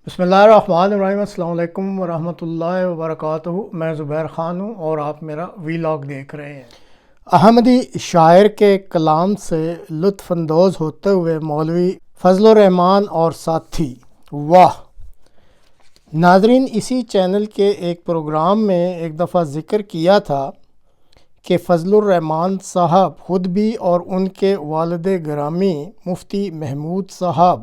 بسم اللہ الرحمن الرحیم۔ السلام علیکم ورحمۃ اللہ وبرکاتہ۔ میں زبیر خان ہوں اور آپ میرا ویلاگ دیکھ رہے ہیں۔ احمدی شاعر کے کلام سے لطف اندوز ہوتے ہوئے مولوی فضل الرحمان اور ساتھی، واہ! ناظرین، اسی چینل کے ایک پروگرام میں ایک دفعہ ذکر کیا تھا کہ فضل الرحمان صاحب خود بھی اور ان کے والد گرامی مفتی محمود صاحب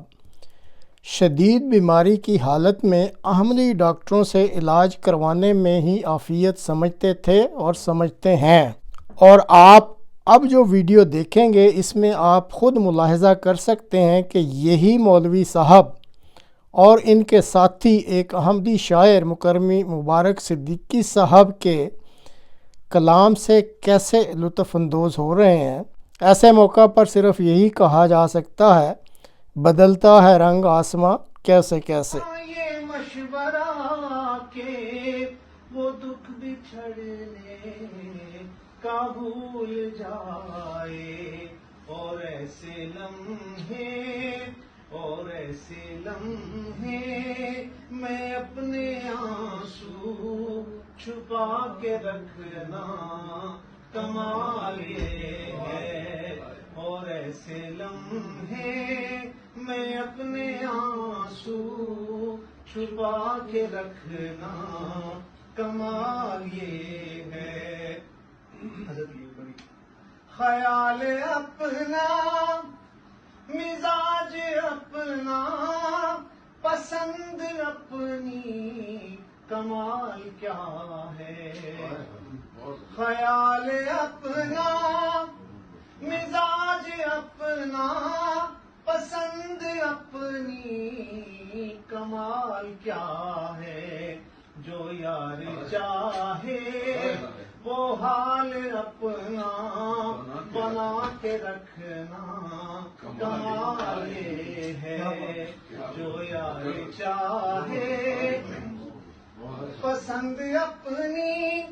شدید بیماری کی حالت میں احمدی ڈاکٹروں سے علاج کروانے میں ہی عافیت سمجھتے تھے اور سمجھتے ہیں، اور آپ اب جو ویڈیو دیکھیں گے اس میں آپ خود ملاحظہ کر سکتے ہیں کہ یہی مولوی صاحب اور ان کے ساتھی ایک احمدی شاعر مکرمی مبارک صدیقی صاحب کے کلام سے کیسے لطف اندوز ہو رہے ہیں۔ ایسے موقع پر صرف یہی کہا جا سکتا ہے، بدلتا ہے رنگ آسماں کیسے کیسے۔ یہ مشورہ کہ وہ دکھ بچھڑنے کا بھول جائے، اور ایسے لمحے میں اپنے آنسو چھپا کے رکھنا کمال یہ ہے، اور ایسے لمحے میں اپنے آنسو چھپا کے رکھنا کمال یہ ہے۔ خیال اپنا، مزاج اپنا، پسند اپنی، کمال کیا ہے۔ خیال اپنا، مزاج اپنا، پسند اپنی، کمال کیا ہے۔ جو یار چاہے وہ حال اپنا بنا کے رکھنا کمال یہ ہے۔ جو یار چاہے پسند اپنی،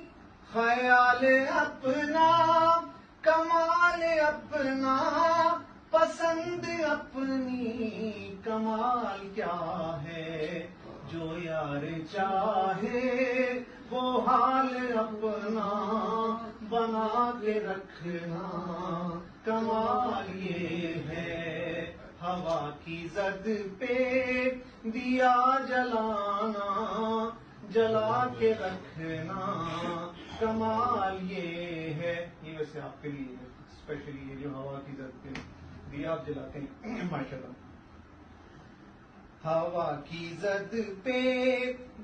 خیال اپنا، کمال اپنا، پسند اپنی، کمال کیا ہے۔ جو یار چاہے وہ حال اپنا بنا کے رکھنا کمال یہ ہے۔ ہوا کی زد پہ دیا جلانا، جلا کے رکھنا کمال یہ ہے۔ یہ ویسے آپ کے لیے اسپیشلی یہ جو ہوا کی زد پہ دیا آپ جلاتے ہیں، ماشاءاللہ۔ ہوا کی زد پہ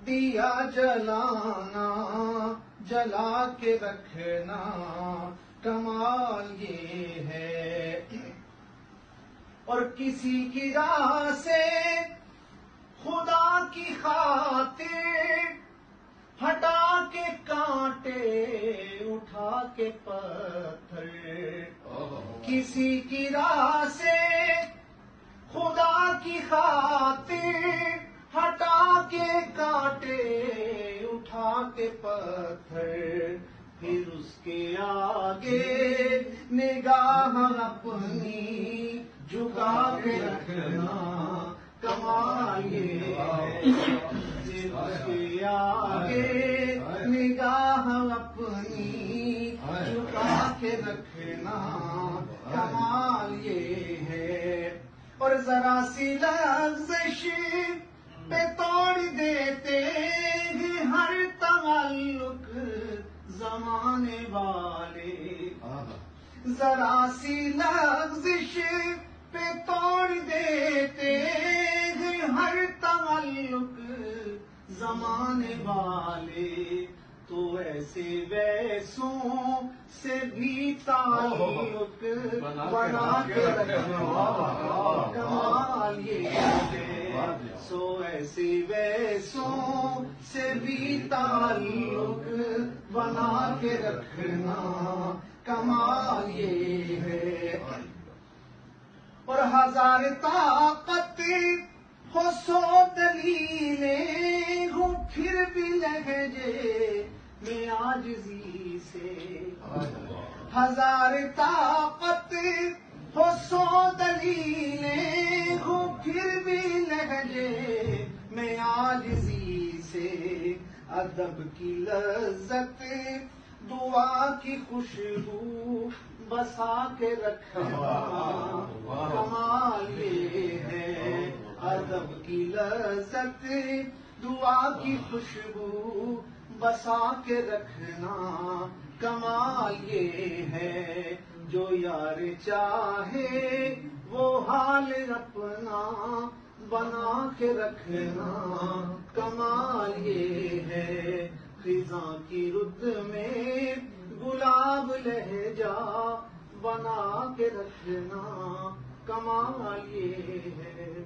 دیا جلانا، جلا کے رکھنا کمال یہ ہے۔ اور کسی کی راہ سے خدا کی خاطر ہٹا کے کانٹے، اٹھا کے پتھر، کسی کی راہ سے خدا کی خاطر ہٹا کے کانٹے، اٹھا کے پتھر، پھر اس کے آگے نگاہ اپنی جھکا کے رکھنا کمال یہ ہے۔ پھر اس کے آگے نگاہ اپنی جھکا کے رکھنا کمال یہ ہے۔ اور ذرا سی لغزش پہ توڑ دیتے ہیں ہر تعلق زمانے والے، ذرا سی لغزش پہ توڑ دیتے ہیں ہر تعلق زمانے والے، تو ایسے ویسوں سے بھی تعلق بنا کے رکھنا کمال یہ ہے۔ سو ایسے ویسوں سے بھی تعلق بنا کے رکھنا کمال یہ ہے۔ اور ہزار طاقت ہو سو دلیلیں ہوں، پھر بھی لہجے میں عاجزی سے، ہزار طاقت ہو سو دلیلیں ہوں، پھر بھی لہجے میں ادب کی لذت دعا کی خوشبو بسا کے رکھنا کمال یہ ہے. ادب کی لذت دعا کی خوشبو بسا کے رکھنا کمال یہ ہے. جو یار چاہے وہ حال اپنا بنا کے رکھنا کمال یہ ہے. خزاں کی رد میں گلاب لہجہ بنا کے رکھنا کمال یہ ہے.